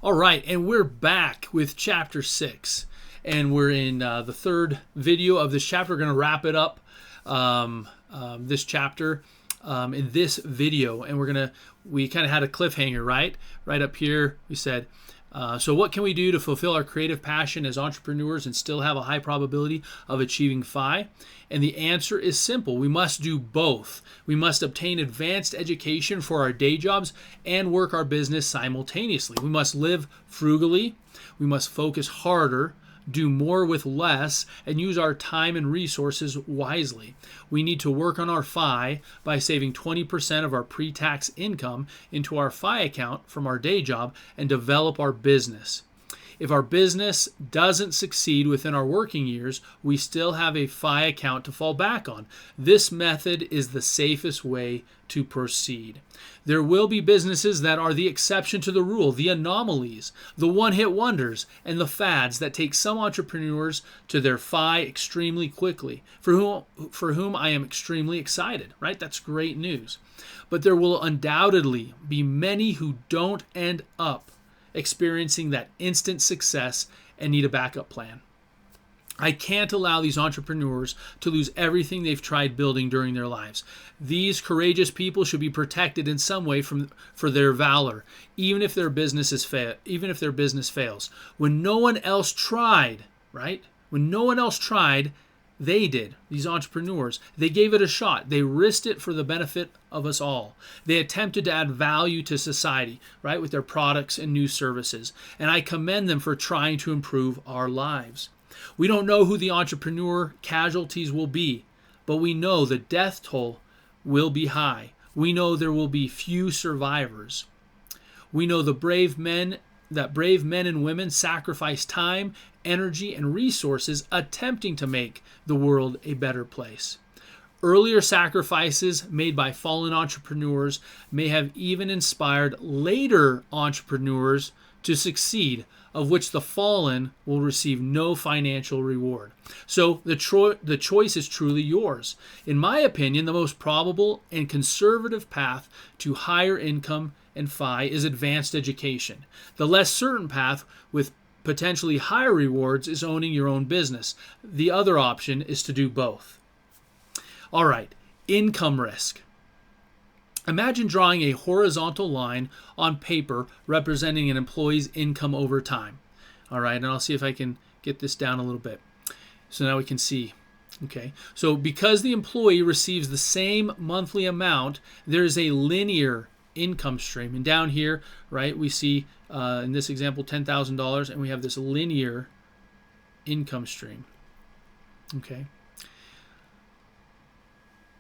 All right, and we're back with chapter 6, and we're in the third video of this chapter. We're going to wrap it up, this chapter, in this video, and we kind of had a cliffhanger, right up here. We said, so what can we do to fulfill our creative passion as entrepreneurs and still have a high probability of achieving FI? And the answer is simple. We must do both. We must obtain advanced education for our day jobs and work our business simultaneously. We must live frugally. We must focus harder, do more with less, and use our time and resources wisely. We need to work on our FI by saving 20% of our pre-tax income into our FI account from our day job and develop our business. If our business doesn't succeed within our working years, we still have a FI account to fall back on. This method is the safest way to proceed. There will be businesses that are the exception to the rule, the anomalies, the one-hit wonders, and the fads that take some entrepreneurs to their FI extremely quickly, for whom I am extremely excited, right? That's great news. But there will undoubtedly be many who don't end up experiencing that instant success and need a backup plan. I can't allow these entrepreneurs to lose everything they've tried building during their lives. These courageous people should be protected in some way for their valor, even if their business fails. When no one else tried, right? When no one else tried, they did. These entrepreneurs, they gave it a shot. They risked it for the benefit of us all. They attempted to add value to society, right, with their products and new services. And I commend them for trying to improve our lives. We don't know who the entrepreneur casualties will be, but we know the death toll will be high. We know there will be few survivors. We know that brave men and women sacrifice time, energy, and resources attempting to make the world a better place. Earlier sacrifices made by fallen entrepreneurs may have even inspired later entrepreneurs to succeed, of which the fallen will receive no financial reward. So the choice is truly yours. In my opinion, the most probable and conservative path to higher income and FI is advanced education. The less certain path with potentially higher rewards is owning your own business. The other option is to do both. All right, income risk. Imagine drawing a horizontal line on paper representing an employee's income over time. All right, and I'll see if I can get this down a little bit. So now we can see. Okay, so because the employee receives the same monthly amount, there's a linear income stream. And down here, right, we see in this example $10,000, and we have this linear income stream. Okay.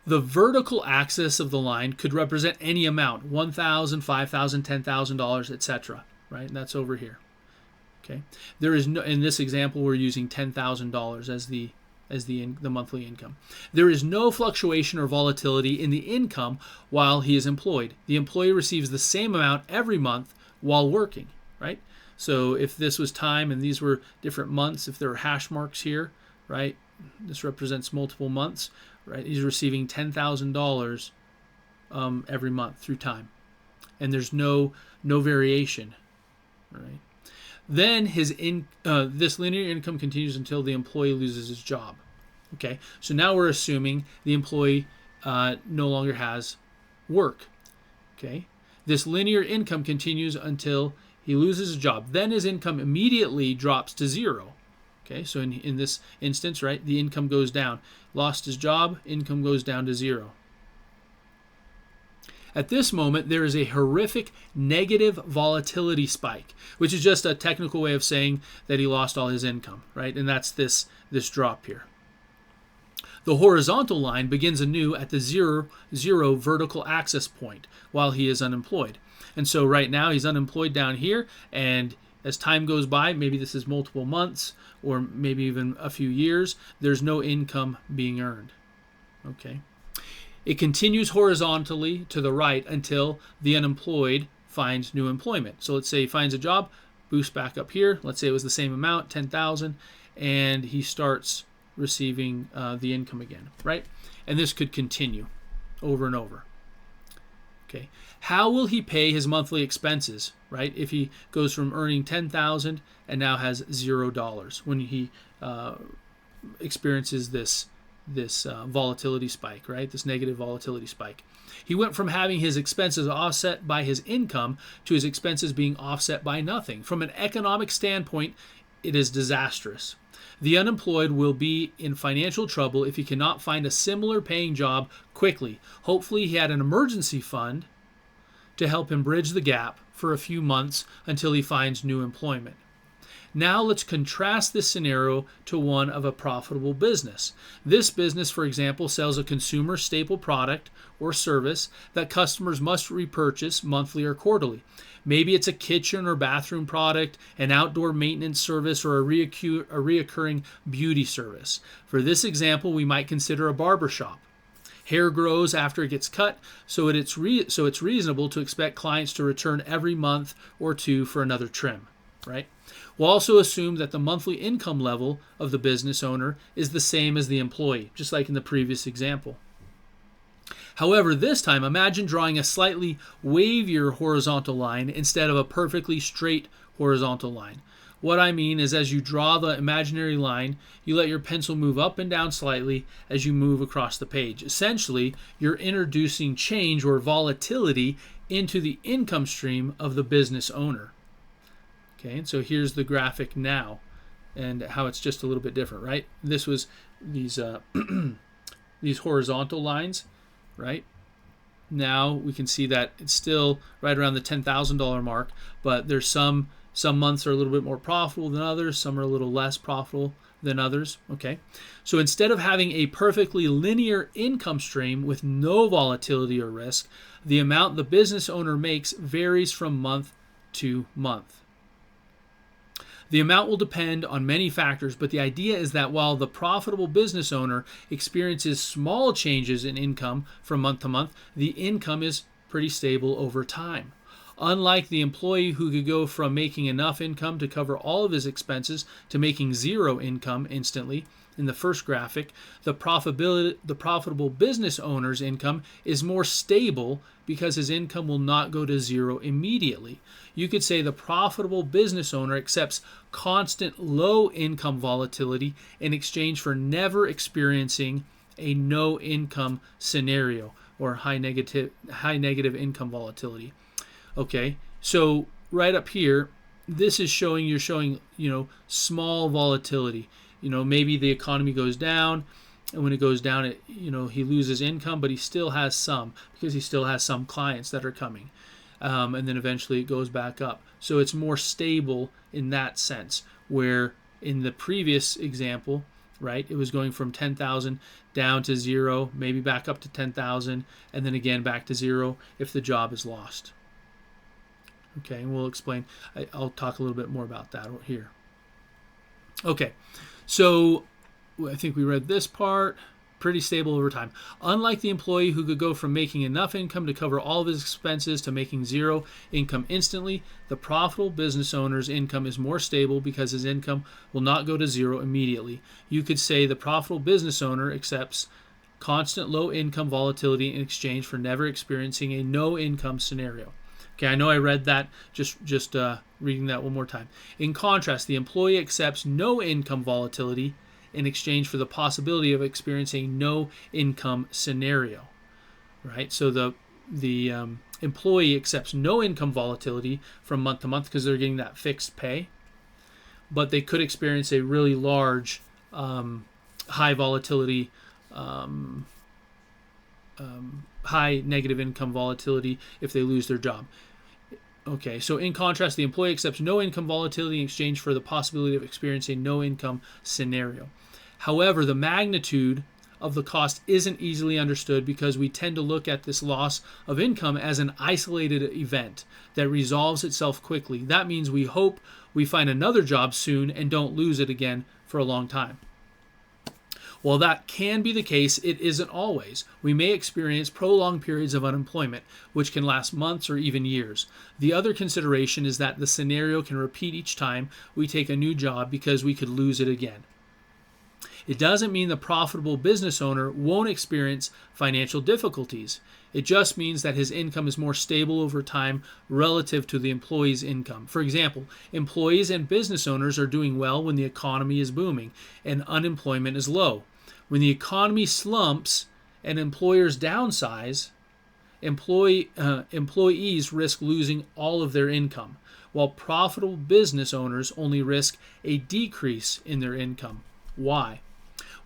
The vertical axis of the line could represent any amount, $1,000, $5,000, $10,000, etc. Right, and that's over here. Okay, there is no. In this example, we're using $10,000 as the monthly income. There is no fluctuation or volatility in the income while he is employed. The employee receives the same amount every month while working. Right. So if this was time and these were different months, if there are hash marks here, right, this represents multiple months. Right, he's receiving $10,000 every month through time, and there's no variation. Right, then this linear income continues until the employee loses his job. Okay, so now we're assuming the employee no longer has work. Okay, this linear income continues until he loses his job. Then his income immediately drops to zero. Okay, so in this instance, right, the income goes down. Lost his job, income goes down to zero. At this moment, there is a horrific negative volatility spike, which is just a technical way of saying that he lost all his income, right? And that's this drop here. The horizontal line begins anew at the zero vertical axis point while he is unemployed. And so right now he's unemployed down here, and as time goes by, maybe this is multiple months or maybe even a few years, there's no income being earned. Okay. It continues horizontally to the right until the unemployed finds new employment. So let's say he finds a job, boosts back up here. Let's say it was the same amount, 10,000, and he starts receiving the income again, right? And this could continue over and over. Okay. How will he pay his monthly expenses, right? If he goes from earning $10,000 and now has $0 when he experiences this volatility spike, right? This negative volatility spike. He went from having his expenses offset by his income to his expenses being offset by nothing. From an economic standpoint, it is disastrous. The unemployed will be in financial trouble if he cannot find a similar paying job quickly. Hopefully he had an emergency fund to help him bridge the gap for a few months until he finds new employment. Now let's contrast this scenario to one of a profitable business. This business, for example, sells a consumer staple product or service that customers must repurchase monthly or quarterly. Maybe it's a kitchen or bathroom product, an outdoor maintenance service, or a reoccurring beauty service. For this example, we might consider a barber shop. Hair grows after it gets cut, so it's reasonable to expect clients to return every month or two for another trim, right? We'll also assume that the monthly income level of the business owner is the same as the employee, just like in the previous example. However, this time, imagine drawing a slightly wavier horizontal line instead of a perfectly straight horizontal line. What I mean is, as you draw the imaginary line, you let your pencil move up and down slightly as you move across the page. Essentially, you're introducing change or volatility into the income stream of the business owner. Okay, and so here's the graphic now, and how it's just a little bit different, right? This was these these horizontal lines, right? Now we can see that it's still right around the $10,000 mark, but there's some months are a little bit more profitable than others, some are a little less profitable than others. Okay, so instead of having a perfectly linear income stream with no volatility or risk, the amount the business owner makes varies from month to month. The amount will depend on many factors, but the idea is that while the profitable business owner experiences small changes in income from month to month, the income is pretty stable over time. Unlike the employee who could go from making enough income to cover all of his expenses to making zero income instantly, in the first graphic, the profitable business owner's income is more stable because his income will not go to zero immediately. You could say the profitable business owner accepts constant low income volatility in exchange for never experiencing a no income scenario or high negative income volatility. Okay, so right up here, this is showing small volatility. Maybe the economy goes down, and when it goes down, he loses income, but he still has some because he still has some clients that are coming. And then eventually it goes back up. So it's more stable in that sense, where in the previous example, right, it was going from 10,000 down to zero, maybe back up to 10,000, and then again back to zero if the job is lost. Okay, and we'll explain. I'll talk a little bit more about that here. Okay, so I think we read this part. Pretty stable over time. Unlike the employee who could go from making enough income to cover all of his expenses to making zero income instantly, the profitable business owner's income is more stable because his income will not go to zero immediately. You could say the profitable business owner accepts constant low income volatility in exchange for never experiencing a no income scenario. Okay, I know I read that, just reading that one more time. In contrast, the employee accepts no income volatility in exchange for the possibility of experiencing no income scenario, right? So the employee accepts no income volatility from month to month because they're getting that fixed pay, but they could experience a really large high volatility, high negative income volatility if they lose their job. Okay, so in contrast, the employee accepts no income volatility in exchange for the possibility of experiencing no income scenario. However, the magnitude of the cost isn't easily understood because we tend to look at this loss of income as an isolated event that resolves itself quickly. That means we hope we find another job soon and don't lose it again for a long time. While that can be the case, it isn't always. We may experience prolonged periods of unemployment, which can last months or even years. The other consideration is that the scenario can repeat each time we take a new job because we could lose it again. It doesn't mean the profitable business owner won't experience financial difficulties. It just means that his income is more stable over time relative to the employee's income. For example, employees and business owners are doing well when the economy is booming and unemployment is low. When the economy slumps and employers downsize, employees risk losing all of their income, while profitable business owners only risk a decrease in their income. Why?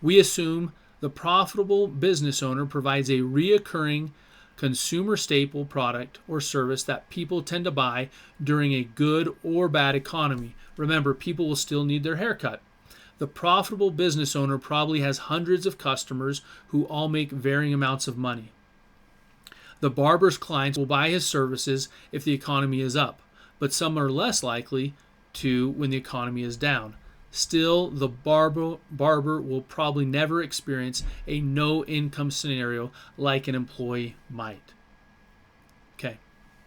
We assume the profitable business owner provides a reoccurring consumer staple product or service that people tend to buy during a good or bad economy. Remember, people will still need their haircut. The profitable business owner probably has hundreds of customers who all make varying amounts of money. The barber's clients will buy his services if the economy is up, but some are less likely to when the economy is down. Still, the barber will probably never experience a no-income scenario like an employee might. Okay,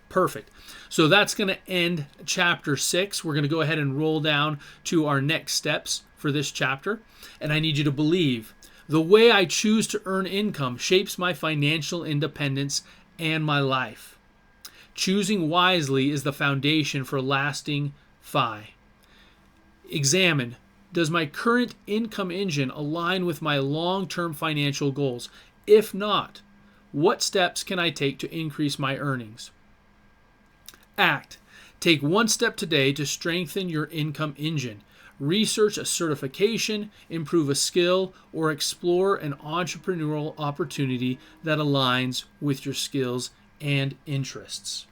perfect. So that's going to end chapter 6. We're going to go ahead and roll down to our next steps for this chapter. And I need you to believe the way I choose to earn income shapes my financial independence and my life. Choosing wisely is the foundation for lasting FI. Examine, does my current income engine align with my long-term financial goals? If not, what steps can I take to increase my earnings? Act. Take one step today to strengthen your income engine. Research a certification, improve a skill, or explore an entrepreneurial opportunity that aligns with your skills and interests.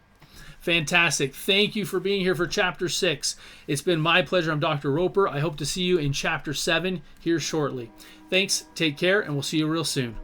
Fantastic. Thank you for being here for Chapter 6. It's been my pleasure. I'm Dr. Roper. I hope to see you in Chapter 7 here shortly. Thanks. Take care, and we'll see you real soon.